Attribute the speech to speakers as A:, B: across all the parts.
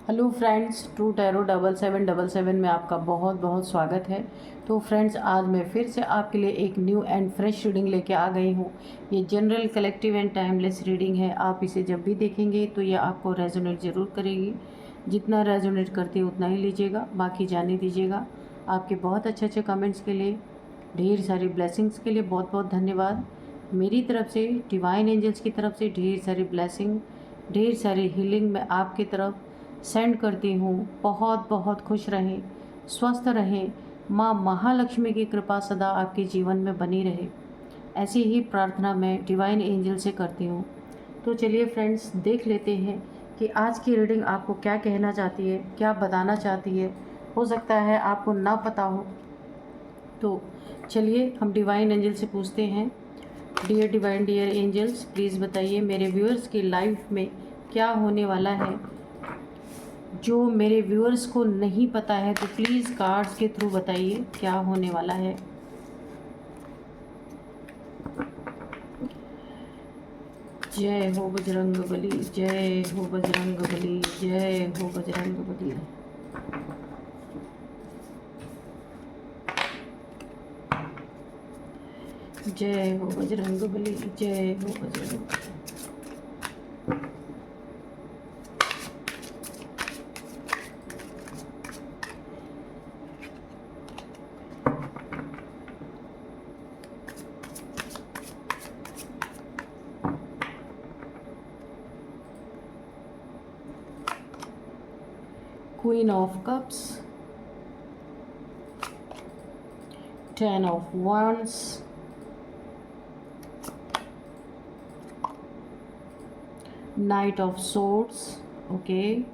A: Hello friends, true tarot 7777 में आपका बहुत बहुत स्वागत है। तो फ्रेंड्स, आज मैं फिर से आपके लिए एक न्यू एंड फ्रेश रीडिंग लेके आ गई हूँ। ये general, collective and timeless reading है। आप इसे जब भी देखेंगे तो ये आपको रेजोनेट ज़रूर करेगी। जितना रेजोनेट करती है उतना ही लीजिएगा, बाकी जाने दीजिएगा। आपके बहुत अच्छे अच्छे कमेंट्स के लिए, ढेर सारी ब्लेसिंग्स के लिए बहुत बहुत धन्यवाद। मेरी तरफ से, डिवाइन एंजल्स की तरफ से ढेर सारी ब्लेसिंग, ढेर सारी हीलिंग मैं आपकी तरफ सेंड करती हूँ। बहुत बहुत खुश रहें, स्वस्थ रहें। माँ महालक्ष्मी की कृपा सदा आपके जीवन में बनी रहे, ऐसी ही प्रार्थना मैं डिवाइन एंजल से करती हूँ। तो चलिए फ्रेंड्स, देख लेते हैं कि आज की रीडिंग आपको क्या कहना चाहती है, क्या बताना चाहती है। हो सकता है आपको ना पता हो, तो चलिए हम डिवाइन एंजल से पूछते हैं। Dear divine, dear angels, please बताइए मेरे व्यूअर्स की लाइफ में क्या होने वाला है। जो मेरे व्यूअर्स को नहीं पता है तो प्लीज़ कार्ड्स के थ्रू बताइए क्या होने वाला है। जय हो बजरंग बली, जय हो बजरंग बली, जय हो बजरंग बली। जय हो बजरंग बली, जय हो Bajrang Bali. Queen of Cups, Ten of Wands, Knight of Swords, okay,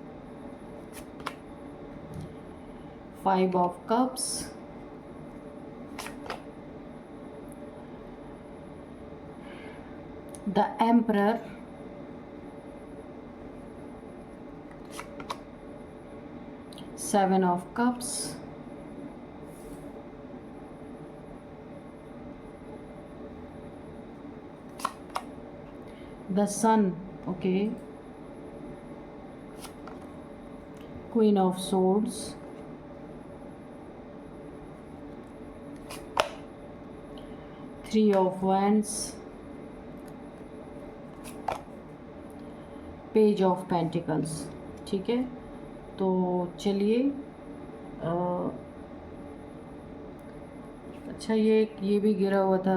A: Five of Cups, the Emperor, Seven of Cups, the Sun, okay, Queen of Swords, Three of Wands, Page of Pentacles। ठीक है, तो चलिए अच्छा, ये भी गिरा हुआ था,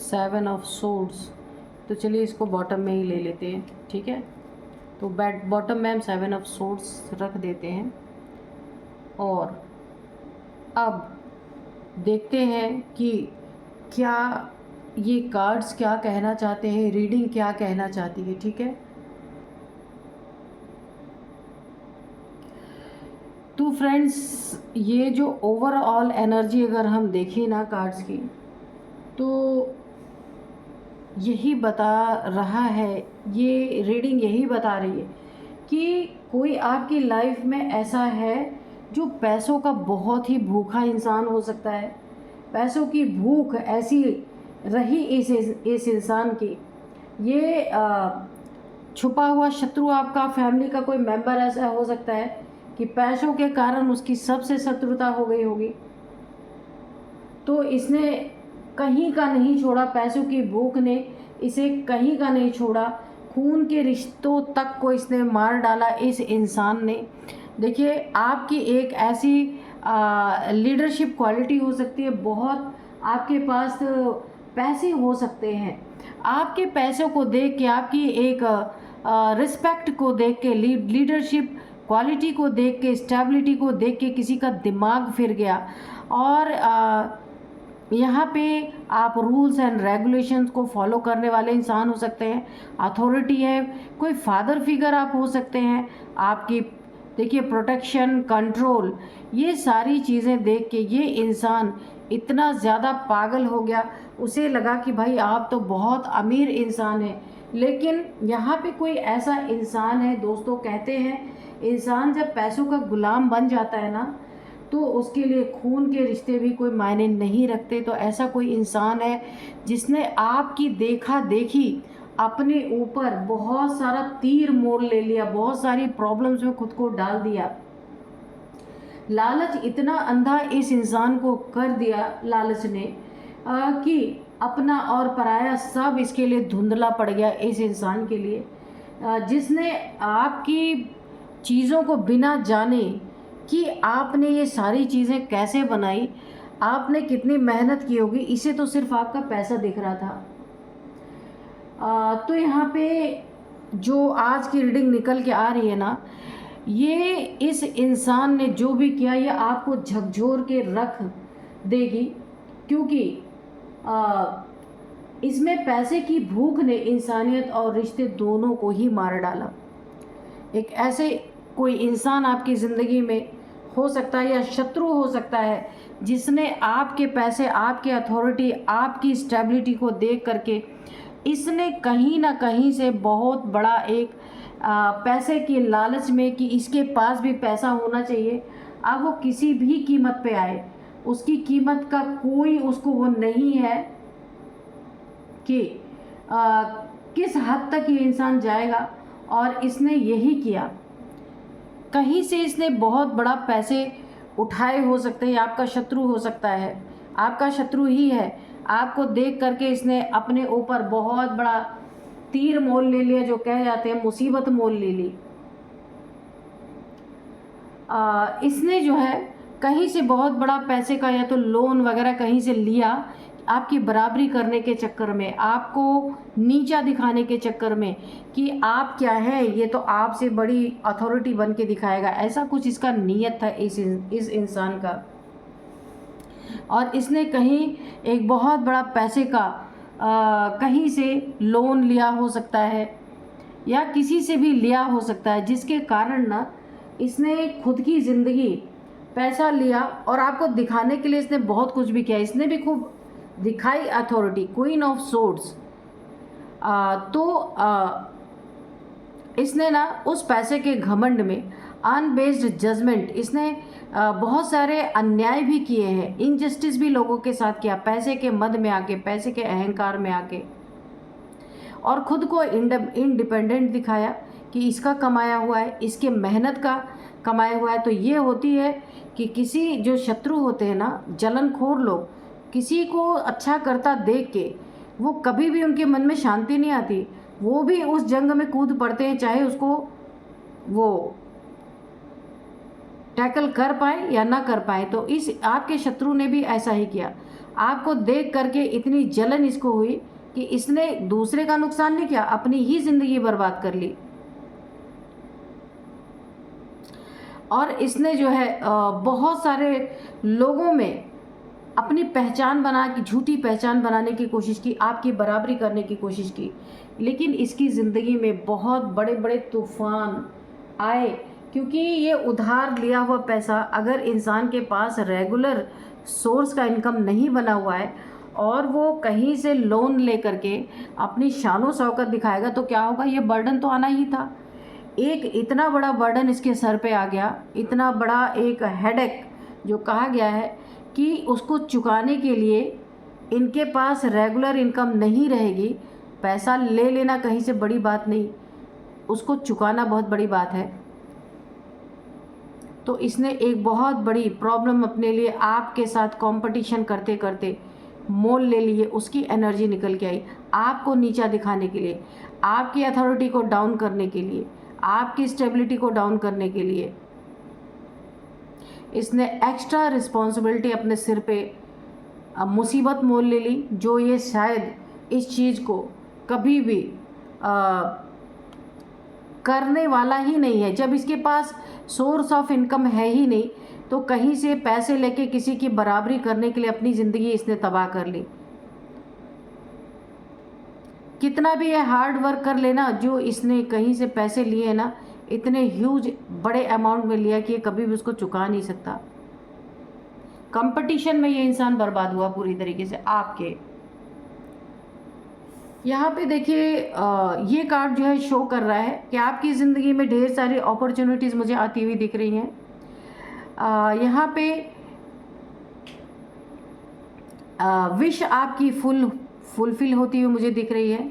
A: सेवन ऑफ सोर्ड्स। तो चलिए इसको बॉटम में ही ले लेते हैं, ठीक है। तो बॉटम में हम सेवन ऑफ सोर्ड्स रख देते हैं। और अब देखते हैं कि क्या ये कार्ड्स क्या कहना चाहते हैं, रीडिंग क्या कहना चाहती है, ठीक है। तो फ्रेंड्स, ये जो ओवरऑल एनर्जी अगर हम देखें ना कार्ड्स की, तो यही बता रहा है, ये रीडिंग यही बता रही है कि कोई आपकी लाइफ में ऐसा है जो पैसों का बहुत ही भूखा इंसान हो सकता है। पैसों की भूख ऐसी रही इस इंसान की। ये छुपा हुआ शत्रु आपका फैमिली का कोई मेंबर ऐसा हो सकता है कि पैसों के कारण उसकी सबसे शत्रुता हो गई होगी। तो इसने कहीं का नहीं छोड़ा, पैसों की भूख ने इसे कहीं का नहीं छोड़ा। खून के रिश्तों तक को इसने मार डाला इस इंसान ने। देखिए, आपकी एक ऐसी लीडरशिप क्वालिटी हो सकती है, बहुत आपके पास पैसे हो सकते हैं। आपके पैसों को देख के, आपकी एक रिस्पेक्ट को देख के, लीडरशिप क्वालिटी को देख के, स्टेबिलिटी को देख के किसी का दिमाग फिर गया। और यहाँ पे आप रूल्स एंड रेगुलेशंस को फॉलो करने वाले इंसान हो सकते हैं। अथॉरिटी है, कोई फादर फिगर आप हो सकते हैं। आपकी देखिए प्रोटेक्शन, कंट्रोल, ये सारी चीज़ें देख के ये इंसान इतना ज़्यादा पागल हो गया। उसे लगा कि भाई आप तो बहुत अमीर इंसान हैं। लेकिन यहाँ पे कोई ऐसा इंसान है, दोस्तों कहते हैं इंसान जब पैसों का गुलाम बन जाता है ना, तो उसके लिए खून के रिश्ते भी कोई मायने नहीं रखते। तो ऐसा कोई इंसान है जिसने आपकी देखा देखी, अपने ऊपर बहुत सारा तीर मोल ले लिया, बहुत सारी प्रॉब्लम्स में खुद को डाल दिया। लालच इतना अंधा इस इंसान को कर दिया लालच ने कि अपना और पराया सब इसके लिए धुंधला पड़ गया इस इंसान के लिए, जिसने आपकी चीज़ों को बिना जाने कि आपने ये सारी चीज़ें कैसे बनाई, आपने कितनी मेहनत की होगी, इसे तो सिर्फ आपका पैसा दिख रहा था। तो यहाँ पे जो आज की रीडिंग निकल के आ रही है ना, ये इस इंसान ने जो भी किया ये आपको झकझोर के रख देगी, क्योंकि इसमें पैसे की भूख ने इंसानियत और रिश्ते दोनों को ही मार डाला। एक ऐसे कोई इंसान आपकी ज़िंदगी में हो सकता है या शत्रु हो सकता है, जिसने आपके पैसे, आपकी अथॉरिटी, आपकी स्टेबिलिटी को देख करके इसने कहीं ना कहीं से बहुत बड़ा एक पैसे की लालच में कि इसके पास भी पैसा होना चाहिए, अब वो किसी भी कीमत पे आए, उसकी कीमत का कोई उसको वो नहीं है कि किस हद तक ये इंसान जाएगा। और इसने यही किया, कहीं से इसने बहुत बड़ा पैसे उठाए हो सकते हैं, आपका शत्रु हो सकता है, आपका शत्रु ही है, आपको देख करके इसने अपने ऊपर बहुत बड़ा तीर मोल ले लिया, जो कह जाते हैं मुसीबत मोल ले ली। इसने जो है कहीं से बहुत बड़ा पैसे का या तो लोन वगैरह कहीं से लिया, आपकी बराबरी करने के चक्कर में, आपको नीचा दिखाने के चक्कर में कि आप क्या है, ये तो आपसे बड़ी अथॉरिटी बन के दिखाएगा, ऐसा कुछ इसका नीयत था इस इंसान का। और इसने कहीं एक बहुत बड़ा पैसे का कहीं से लोन लिया हो सकता है या किसी से भी लिया हो सकता है, जिसके कारण ना इसने खुद की ज़िंदगी पैसा लिया और आपको दिखाने के लिए इसने बहुत कुछ भी किया। इसने भी खूब दिखाई अथॉरिटी, क्वीन ऑफ सोर्ड्स। इसने ना उस पैसे के घमंड में अनबेस्ड जजमेंट, इसने बहुत सारे अन्याय भी किए हैं, इनजस्टिस भी लोगों के साथ किया, पैसे के मद में आके, पैसे के अहंकार में आके, और खुद को इंडिपेंडेंट दिखाया कि इसका कमाया हुआ है, इसके मेहनत का कमाया हुआ है। तो ये होती है कि किसी जो शत्रु होते हैं ना, जलनखोर लोग, किसी को अच्छा करता देख के वो कभी भी उनके मन में शांति नहीं आती, वो भी उस जंग में कूद पड़ते हैं, चाहे उसको वो टैकल कर पाए या ना कर पाए। तो इस आपके शत्रु ने भी ऐसा ही किया, आपको देख करके इतनी जलन इसको हुई कि इसने दूसरे का नुकसान नहीं किया, अपनी ही ज़िंदगी बर्बाद कर ली। और इसने जो है बहुत सारे लोगों में अपनी पहचान बना के, झूठी पहचान बनाने की कोशिश की, आपकी बराबरी करने की कोशिश की, लेकिन इसकी ज़िंदगी में बहुत बड़े बड़े तूफान आए, क्योंकि ये उधार लिया हुआ पैसा अगर इंसान के पास रेगुलर सोर्स का इनकम नहीं बना हुआ है और वो कहीं से लोन ले करके अपनी शानो शौकत दिखाएगा, तो क्या होगा, ये बर्डन तो आना ही था। एक इतना बड़ा बर्डन इसके सर पे आ गया, इतना बड़ा एक हेडेक जो कहा गया है कि उसको चुकाने के लिए इनके पास रेगुलर इनकम नहीं रहेगी। पैसा ले लेना कहीं से बड़ी बात नहीं, उसको चुकाना बहुत बड़ी बात है। तो इसने एक बहुत बड़ी प्रॉब्लम अपने लिए आपके साथ कंपटीशन करते करते मोल ले लिए, उसकी एनर्जी निकल के आई आपको नीचा दिखाने के लिए, आपकी अथॉरिटी को डाउन करने के लिए, आपकी स्टेबिलिटी को डाउन करने के लिए। इसने एक्स्ट्रा रिस्पॉन्सिबिलिटी अपने सिर पे मुसीबत मोल ले ली, जो ये शायद इस चीज़ को कभी भी करने वाला ही नहीं है। जब इसके पास सोर्स ऑफ इनकम है ही नहीं, तो कहीं से पैसे लेके किसी की बराबरी करने के लिए अपनी ज़िंदगी इसने तबाह कर ली। कितना भी ये हार्ड वर्क कर लेना, जो इसने कहीं से पैसे लिए ना, इतने ह्यूज बड़े अमाउंट में लिया कि ये कभी भी उसको चुका नहीं सकता। कंपटीशन में ये इंसान बर्बाद हुआ पूरी तरीके से आपके। यहाँ पे देखिए ये कार्ड जो है शो कर रहा है कि आपकी ज़िंदगी में ढेर सारी अपॉर्चुनिटीज़ मुझे आती हुई दिख रही हैं। यहाँ पे विश आपकी फुलफिल होती हुई मुझे दिख रही है।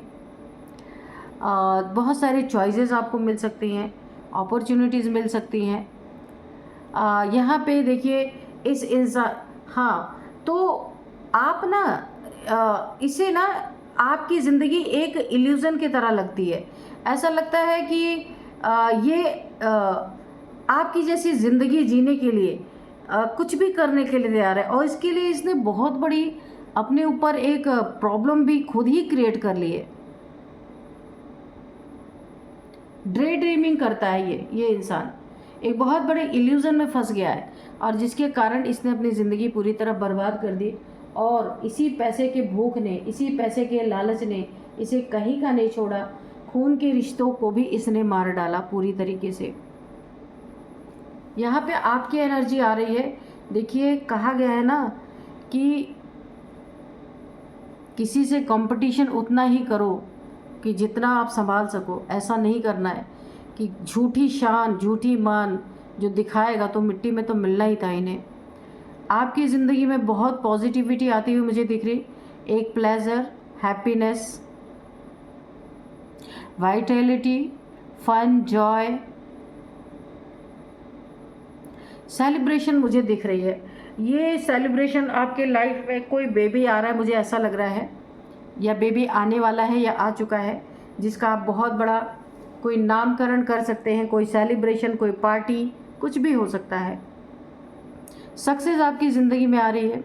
A: बहुत सारे चॉइसेस आपको मिल सकती हैं, अपॉर्चुनिटीज़ मिल सकती हैं। यहाँ पे देखिए इस इंसान, हाँ, तो आप ना इसे ना आपकी ज़िंदगी एक इल्यूज़न की तरह लगती है। ऐसा लगता है कि ये आपकी जैसी ज़िंदगी जीने के लिए कुछ भी करने के लिए तैयार है, और इसके लिए इसने बहुत बड़ी अपने ऊपर एक प्रॉब्लम भी खुद ही क्रिएट कर ली है। डे ड्रीमिंग करता है ये इंसान, एक बहुत बड़े इल्यूज़न में फंस गया है, और जिसके कारण इसने अपनी ज़िंदगी पूरी तरह बर्बाद कर दी। और इसी पैसे के भूख ने, इसी पैसे के लालच ने इसे कहीं का नहीं छोड़ा। खून के रिश्तों को भी इसने मार डाला पूरी तरीके से। यहाँ पे आपकी एनर्जी आ रही है। देखिए कहा गया है ना कि किसी से कंपटीशन उतना ही करो कि जितना आप संभाल सको। ऐसा नहीं करना है कि झूठी शान, झूठी मान जो दिखाएगा तो मिट्टी में तो मिलना ही था इन्हें। आपकी ज़िंदगी में बहुत पॉजिटिविटी आती हुई मुझे दिख रही, एक pleasure, happiness, vitality, fun, joy, celebration मुझे दिख रही है। ये सेलिब्रेशन आपके लाइफ में कोई बेबी आ रहा है, मुझे ऐसा लग रहा है, या बेबी आने वाला है या आ चुका है, जिसका आप बहुत बड़ा कोई नामकरण कर सकते हैं, कोई सेलिब्रेशन, कोई पार्टी, कुछ भी हो सकता है। सक्सेस आपकी ज़िंदगी में आ रही है।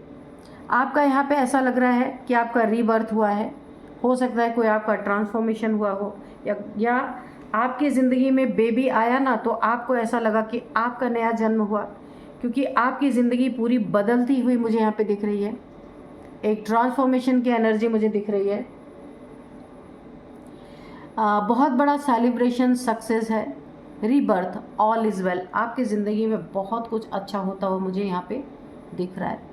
A: आपका यहाँ पे ऐसा लग रहा है कि आपका रीबर्थ हुआ है। हो सकता है कोई आपका ट्रांसफॉर्मेशन हुआ हो, या आपकी ज़िंदगी में बेबी आया ना तो आपको ऐसा लगा कि आपका नया जन्म हुआ, क्योंकि आपकी ज़िंदगी पूरी बदलती हुई मुझे यहाँ पे दिख रही है। एक ट्रांसफॉर्मेशन की एनर्जी मुझे दिख रही है। बहुत बड़ा सेलिब्रेशन, सक्सेस है, रीबर्थ, ऑल इज़ वेल। आपकी ज़िंदगी में बहुत कुछ अच्छा होता हुआ मुझे यहाँ पे दिख रहा है।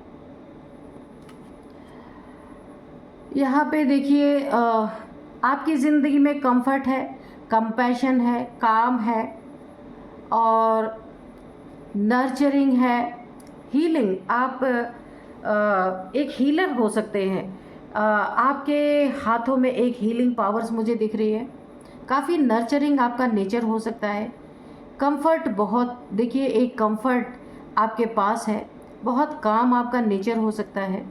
A: यहाँ पे देखिए आपकी ज़िंदगी में कंफर्ट है, कंपैशन है, काम है, और नर्चरिंग है, हीलिंग। आप एक हीलर हो सकते हैं। आपके हाथों में एक हीलिंग पावर्स मुझे दिख रही है। काफ़ी नर्चरिंग आपका नेचर हो सकता है। कंफर्ट बहुत, देखिए एक कंफर्ट आपके पास है। बहुत काम आपका नेचर हो सकता है।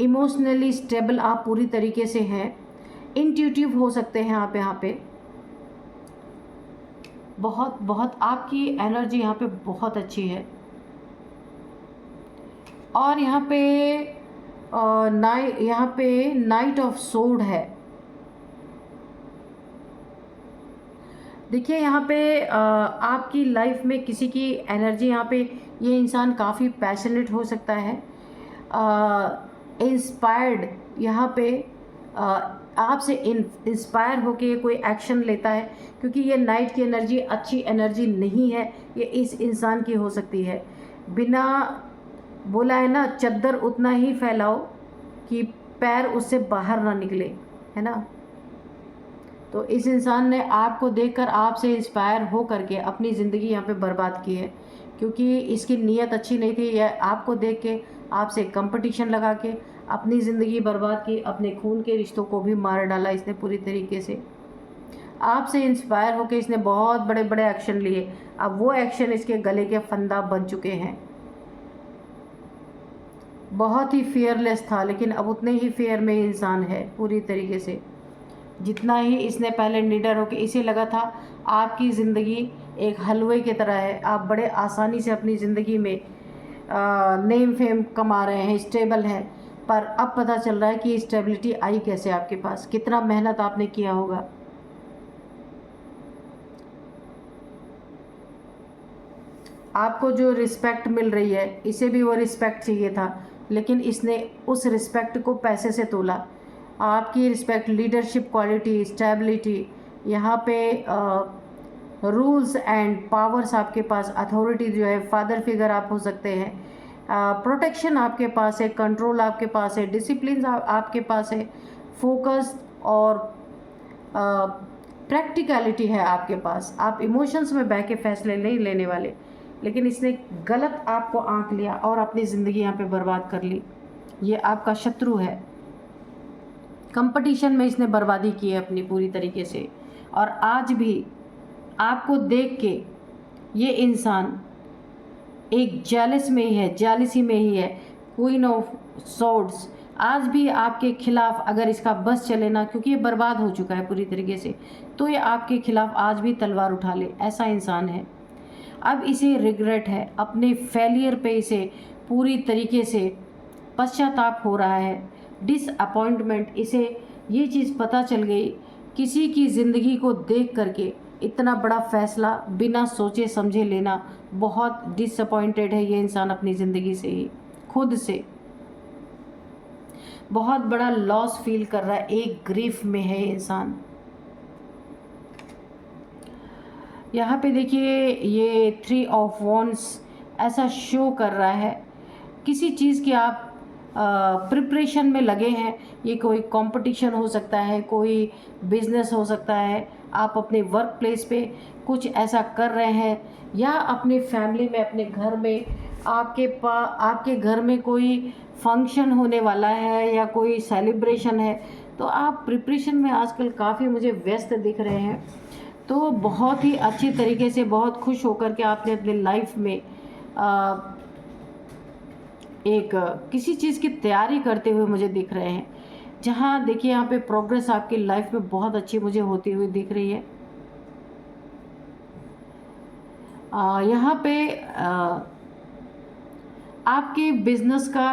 A: इमोशनली स्टेबल आप पूरी तरीके से हैं। इंट्यूटिव हो सकते हैं आप यहाँ पे। बहुत बहुत आपकी एनर्जी यहाँ पे बहुत अच्छी है। और यहाँ पे नाइट ऑफ सोर्ड है। देखिए यहाँ पे आपकी लाइफ में किसी की एनर्जी, यहाँ पे ये इंसान काफ़ी पैशनेट हो सकता है, इंस्पायर्ड। यहाँ पे आपसे इंस्पायर होके कोई एक्शन लेता है, क्योंकि ये नाइट की एनर्जी अच्छी एनर्जी नहीं है। ये इस इंसान की हो सकती है। बिना, बोला है ना, चद्दर उतना ही फैलाओ कि पैर उससे बाहर ना निकले, है ना। तो इस इंसान ने आपको देखकर, आपसे इंस्पायर हो करके अपनी ज़िंदगी यहाँ पे बर्बाद की है, क्योंकि इसकी नीयत अच्छी नहीं थी। यह आपको देख के, आपसे कंपटीशन लगा के अपनी ज़िंदगी बर्बाद की, अपने खून के रिश्तों को भी मार डाला इसने पूरी तरीके से। आपसे इंस्पायर होकर इसने बहुत बड़े बड़े एक्शन लिए। अब वो एक्शन इसके गले के फंदा बन चुके हैं। बहुत ही फियरलेस था, लेकिन अब उतने ही फियर में इंसान है पूरी तरीके से, जितना ही इसने पहले निडर होकर, इसे लगा था आपकी ज़िंदगी एक हलवे की तरह है, आप बड़े आसानी से अपनी ज़िंदगी में नेम फेम कमा रहे हैं, स्टेबल हैं। पर अब पता चल रहा है कि स्टेबिलिटी आई कैसे आपके पास, कितना मेहनत आपने किया होगा। आपको जो रिस्पेक्ट मिल रही है, इसे भी वो रिस्पेक्ट चाहिए था, लेकिन इसने उस रिस्पेक्ट को पैसे से तोला। आपकी रिस्पेक्ट, लीडरशिप क्वालिटी, स्टेबिलिटी, यहाँ पे रूल्स एंड पावर्स आपके पास, अथॉरिटी जो है, फादर फिगर आप हो सकते हैं, प्रोटेक्शन आपके पास है, कंट्रोल आपके पास है, डिसिप्लिन आपके पास है, फोकस और प्रैक्टिकलिटी है आपके पास। आप इमोशंस में बह के फैसले नहीं लेने वाले, लेकिन इसने गलत आपको आंक लिया और अपनी ज़िंदगी यहाँ पे बर्बाद कर ली। ये आपका शत्रु है। कंपटीशन में इसने बर्बादी की है अपनी पूरी तरीके से। और आज भी आपको देख के ये इंसान एक जेलस में ही है, जेलसी में ही है। क्वीन ऑफ सॉर्ड्स आज भी आपके खिलाफ अगर इसका बस चले ना, क्योंकि ये बर्बाद हो चुका है पूरी तरीके से, तो ये आपके खिलाफ आज भी तलवार उठा ले, ऐसा इंसान है। अब इसे रिग्रेट है, अपने फेलियर पे इसे पूरी तरीके से पश्चाताप हो रहा है, डिसअपॉइंटमेंट। इसे ये चीज़ पता चल गई, किसी की ज़िंदगी को देख करके इतना बड़ा फैसला बिना सोचे समझे लेना, बहुत डिसअपॉइंटेड है ये इंसान अपनी ज़िंदगी से ही, खुद से बहुत बड़ा लॉस फील कर रहा है, एक ग्रीफ में है ये इंसान। यहाँ पे देखिए ये 3 ऑफ वॉन्ड्स ऐसा शो कर रहा है, किसी चीज़ की आप प्रिपरेशन में लगे हैं। ये कोई कंपटीशन हो सकता है, कोई बिजनेस हो सकता है, आप अपने वर्क प्लेस पे कुछ ऐसा कर रहे हैं, या अपने फैमिली में, अपने घर में आपके घर में कोई फंक्शन होने वाला है या कोई सेलिब्रेशन है, तो आप प्रिपरेशन में आजकल काफ़ी मुझे व्यस्त दिख रहे हैं। तो बहुत ही अच्छी तरीके से, बहुत खुश होकर के आपने अपने लाइफ में एक किसी चीज़ की तैयारी करते हुए मुझे दिख रहे हैं, जहाँ देखिए यहाँ पे प्रोग्रेस आपकी लाइफ में बहुत अच्छी मुझे होती हुई दिख रही है। यहाँ पे आपके बिजनेस का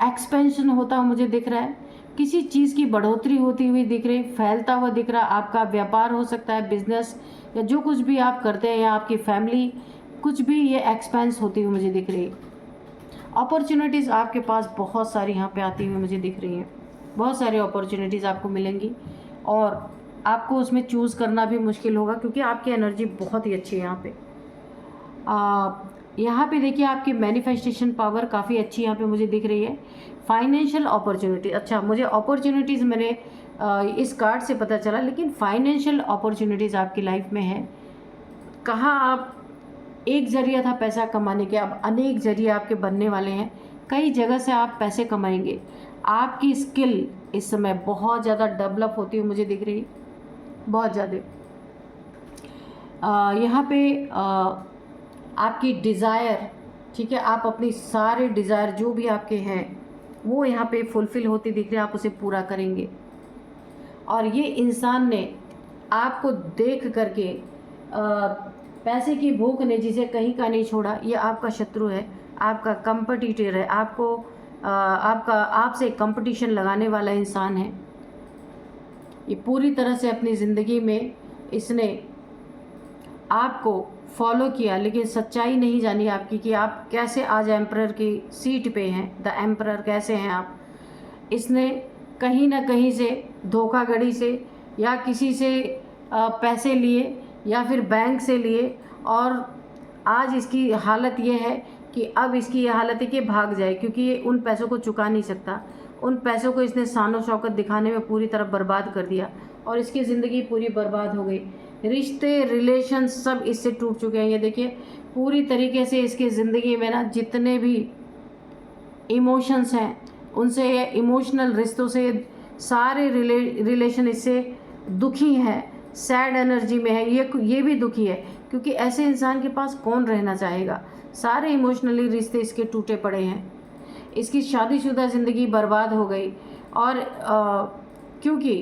A: एक्सपेंशन होता हुआ मुझे दिख रहा है, किसी चीज़ की बढ़ोतरी होती हुई दिख रही, फैलता हुआ दिख रहा। आपका व्यापार हो सकता है, बिजनेस या जो कुछ भी आप करते हैं, या आपकी फैमिली, कुछ भी ये एक्सपेंस होती हुई मुझे दिख रही। अपॉर्चुनिटीज़ आपके पास बहुत सारी यहाँ पे आती हुई मुझे दिख रही हैं, बहुत सारी अपॉर्चुनिटीज़ आपको मिलेंगी और आपको उसमें चूज़ करना भी मुश्किल होगा, क्योंकि आपकी एनर्जी बहुत ही अच्छी है यहाँ पे। यहाँ पे देखिए आपकी मैनिफेस्टेशन पावर काफ़ी अच्छी यहाँ पे मुझे दिख रही है। फाइनेंशियल अपॉर्चुनिटी, अच्छा मुझे अपॉर्चुनिटीज़ मैंने इस कार्ड से पता चला, लेकिन फाइनेंशियल अपॉर्चुनिटीज़ आपकी लाइफ में है। कहाँ आप एक ज़रिया था पैसा कमाने के, अब अनेक ज़रिए आपके बनने वाले हैं, कई जगह से आप पैसे कमाएंगे। आपकी स्किल इस समय बहुत ज़्यादा डेवलप होती हुई मुझे दिख रही, बहुत ज़्यादा। यहाँ पे आपकी डिज़ायर, ठीक है, आप अपनी सारे डिज़ायर जो भी आपके हैं वो यहाँ पे फुलफ़िल होती दिख रही है, आप उसे पूरा करेंगे। और ये इंसान ने आपको देख करके पैसे की भूख ने जिसे कहीं का नहीं छोड़ा, ये आपका शत्रु है, आपका कंपटीटर है, आपसे कंपटीशन लगाने वाला इंसान है। ये पूरी तरह से अपनी ज़िंदगी में इसने आपको फॉलो किया, लेकिन सच्चाई नहीं जानी आपकी कि आप कैसे आज एम्परर की सीट पे हैं, द एम्परर कैसे हैं आप। इसने कहीं ना कहीं से धोखाधड़ी से या किसी से पैसे लिए या फिर बैंक से लिए, और आज इसकी हालत ये है कि अब इसकी ये हालत है कि भाग जाए, क्योंकि ये उन पैसों को चुका नहीं सकता। उन पैसों को इसने शानो शौकत दिखाने में पूरी तरह बर्बाद कर दिया और इसकी ज़िंदगी पूरी बर्बाद हो गई। रिश्ते, रिलेशन सब इससे टूट चुके हैं। ये देखिए पूरी तरीके से इसकी ज़िंदगी में ना जितने भी इमोशंस हैं उनसे, इमोशनल रिश्तों से सारे रिलेशन इससे दुखी हैं, सैड एनर्जी में है। ये भी दुखी है, क्योंकि ऐसे इंसान के पास कौन रहना चाहेगा। सारे इमोशनली रिश्ते इसके टूटे पड़े हैं, इसकी शादीशुदा ज़िंदगी बर्बाद हो गई। और क्योंकि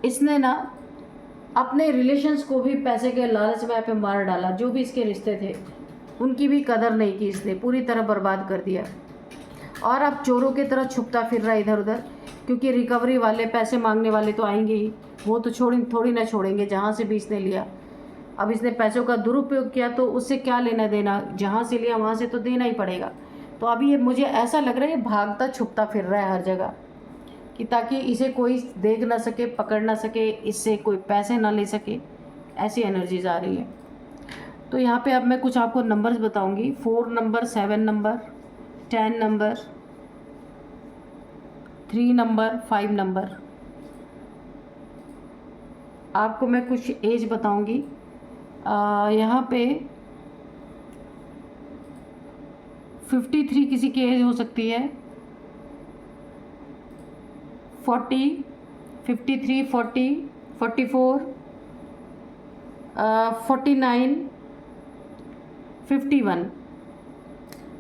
A: इसने ना अपने रिलेशंस को भी पैसे के लालच में पे मार डाला, जो भी इसके रिश्ते थे उनकी भी कदर नहीं की, इसने पूरी तरह बर्बाद कर दिया। और अब चोरों की तरह छुपता फिर रहा इधर उधर, क्योंकि रिकवरी वाले, पैसे मांगने वाले तो आएंगे ही, वो तो थोड़ी ना छोड़ेंगे जहाँ से भी इसने लिया। अब इसने पैसों का दुरुपयोग किया तो उससे क्या लेना देना, जहाँ से लिया वहाँ से तो देना ही पड़ेगा। तो अभी ये मुझे ऐसा लग रहा है भागता छुपता फिर रहा है हर जगह, कि ताकि इसे कोई देख ना सके, पकड़ ना सके, इससे कोई पैसे ना ले सके, ऐसी एनर्जीज आ रही है। तो यहाँ पे अब मैं कुछ आपको नंबर्स बताऊंगी। 4 number, 7 number, 10 number, 3 number, 5 number. आपको मैं कुछ एज बताऊंगी। यहाँ पे 53 किसी की एज हो सकती है, 40, 53, 40, 44, 49, 51,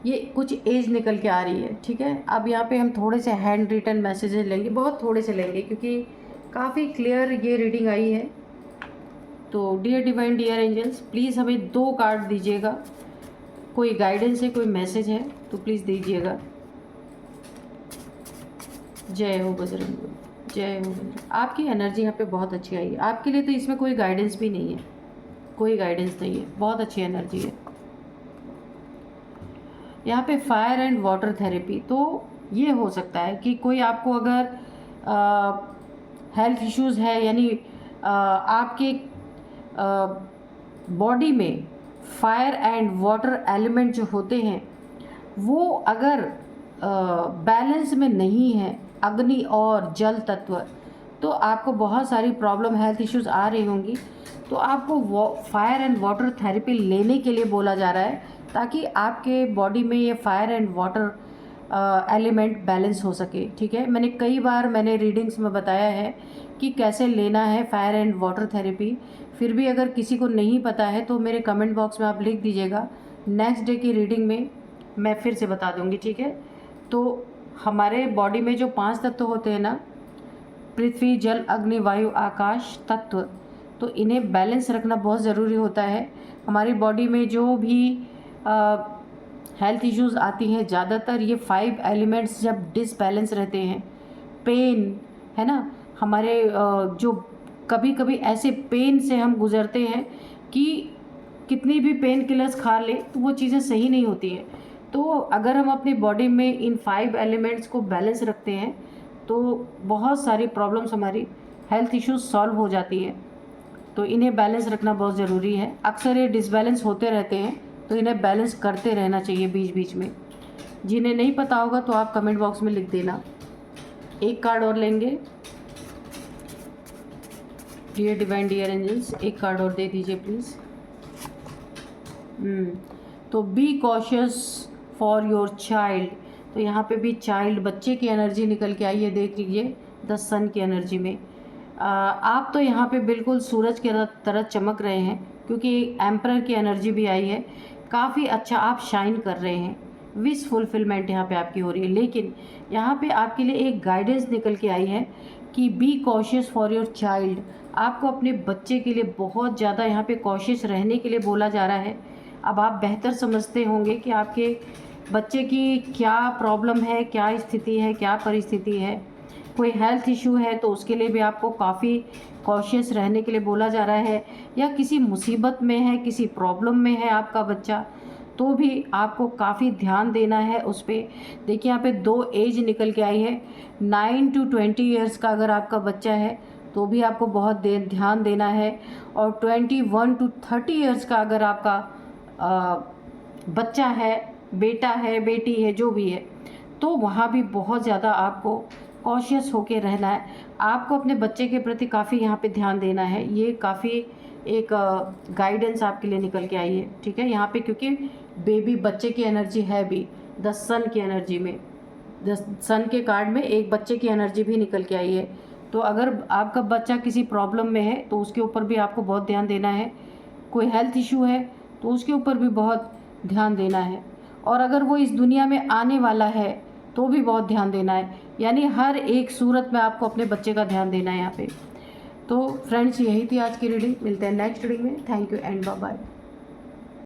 A: ये कुछ एज निकल के आ रही है। ठीक है, अब यहाँ पे हम थोड़े से हैंड रिटन मैसेजेस लेंगे, बहुत थोड़े से लेंगे क्योंकि काफ़ी क्लियर ये रीडिंग आई है। तो dear divine, dear angels, please हमें 2 कार्ड दीजिएगा। कोई गाइडेंस है, कोई मैसेज है तो प्लीज़ दीजिएगा। जय हो बजरंग बली, जय हो बजरंग। आपकी एनर्जी यहाँ पे बहुत अच्छी आई है। आपके लिए तो इसमें कोई गाइडेंस भी नहीं है, कोई गाइडेंस नहीं है, बहुत अच्छी एनर्जी है। यहाँ पे फायर एंड वाटर थेरेपी, तो ये हो सकता है कि कोई आपको अगर हेल्थ इश्यूज़ है, यानी आपके बॉडी में फायर एंड वाटर एलिमेंट जो होते हैं वो अगर बैलेंस में नहीं है, अग्नि और जल तत्व, तो आपको बहुत सारी प्रॉब्लम, हेल्थ इश्यूज़ आ रही होंगी। तो आपको फायर एंड वाटर थेरेपी लेने के लिए बोला जा रहा है ताकि आपके बॉडी में ये fire and water element balance हो सके। ठीक है, मैंने रीडिंग्स में बताया है कि कैसे लेना है फायर एंड वाटर थेरेपी। फिर भी अगर किसी को नहीं पता है तो मेरे कमेंट बॉक्स में आप लिख दीजिएगा, नेक्स्ट डे की रीडिंग में मैं फिर से बता दूंगी। ठीक है, तो हमारे बॉडी में जो 5 तत्व होते हैं ना, पृथ्वी, जल, अग्नि, वायु, आकाश तत्व, तो इन्हें बैलेंस रखना बहुत ज़रूरी होता है। हमारी बॉडी में जो भी हेल्थ इश्यूज़ आती हैं, ज़्यादातर ये 5 एलिमेंट्स जब डिसबैलेंस रहते हैं, पेन है ना, हमारे जो कभी कभी ऐसे पेन से हम गुज़रते हैं कि कितनी भी पेन किलर्स खा ले तो वो चीज़ें सही नहीं होती हैं। तो अगर हम अपनी बॉडी में इन 5 एलिमेंट्स को बैलेंस रखते हैं तो बहुत सारी प्रॉब्लम्स, हमारी हेल्थ इश्यूज सॉल्व हो जाती है। तो इन्हें बैलेंस रखना बहुत ज़रूरी है। अक्सर ये डिसबैलेंस होते रहते हैं तो इन्हें बैलेंस करते रहना चाहिए बीच बीच में। जिन्हें नहीं पता होगा तो आप कमेंट बॉक्स में लिख देना। एक कार्ड और लेंगे। डियर डिवाइन, डियर एंजल्स, एक कार्ड और दे दीजिए प्लीज़। तो be cautious for your child, तो यहाँ पे भी चाइल्ड, बच्चे की एनर्जी निकल के आई है। देख लीजिए द सन की एनर्जी में आप तो यहाँ पे बिल्कुल सूरज के तरह चमक रहे हैं क्योंकि एम्परर की एनर्जी भी आई है। काफ़ी अच्छा आप शाइन कर रहे हैं, विश फुलफिलमेंट यहाँ पे आपकी हो रही है। लेकिन यहाँ पे आपके लिए एक गाइडेंस निकल के आई है कि be cautious for your child. आपको अपने बच्चे के लिए बहुत ज़्यादा यहाँ पे कॉशियस रहने के लिए बोला जा रहा है। अब आप बेहतर समझते होंगे कि आपके बच्चे की क्या प्रॉब्लम है, क्या स्थिति है, क्या परिस्थिति है। कोई हेल्थ इशू है तो उसके लिए भी आपको काफ़ी कॉशियस रहने के लिए बोला जा रहा है, या किसी मुसीबत में है, किसी प्रॉब्लम में है आपका बच्चा, तो भी आपको काफ़ी ध्यान देना है उस पर। देखिए यहाँ पे 2 एज निकल के आई है। 9 to 20 ईयर्स का अगर आपका बच्चा है तो भी आपको बहुत ध्यान देना है, और 21 to 30 ईयर्स का अगर आपका बच्चा है, बेटा है, बेटी है, जो भी है, तो वहाँ भी बहुत ज़्यादा आपको कॉशियस होके रहना है। आपको अपने बच्चे के प्रति काफ़ी यहाँ पे ध्यान देना है। ये काफ़ी एक गाइडेंस आपके लिए निकल के आई है। ठीक है, यहाँ पे क्योंकि बेबी, बच्चे की एनर्जी है भी, द सन की एनर्जी में, द सन के कार्ड में एक बच्चे की एनर्जी भी निकल के आई है। तो अगर आपका बच्चा किसी प्रॉब्लम में है तो उसके ऊपर भी आपको बहुत ध्यान देना है। कोई हेल्थ इशू है तो उसके ऊपर भी बहुत ध्यान देना है, और अगर वो इस दुनिया में आने वाला है तो भी बहुत ध्यान देना है। यानी हर एक सूरत में आपको अपने बच्चे का ध्यान देना है यहाँ पे। तो फ्रेंड्स, यही थी आज की रीडिंग। मिलते हैं नेक्स्ट रीडिंग में। Thank you and bye bye.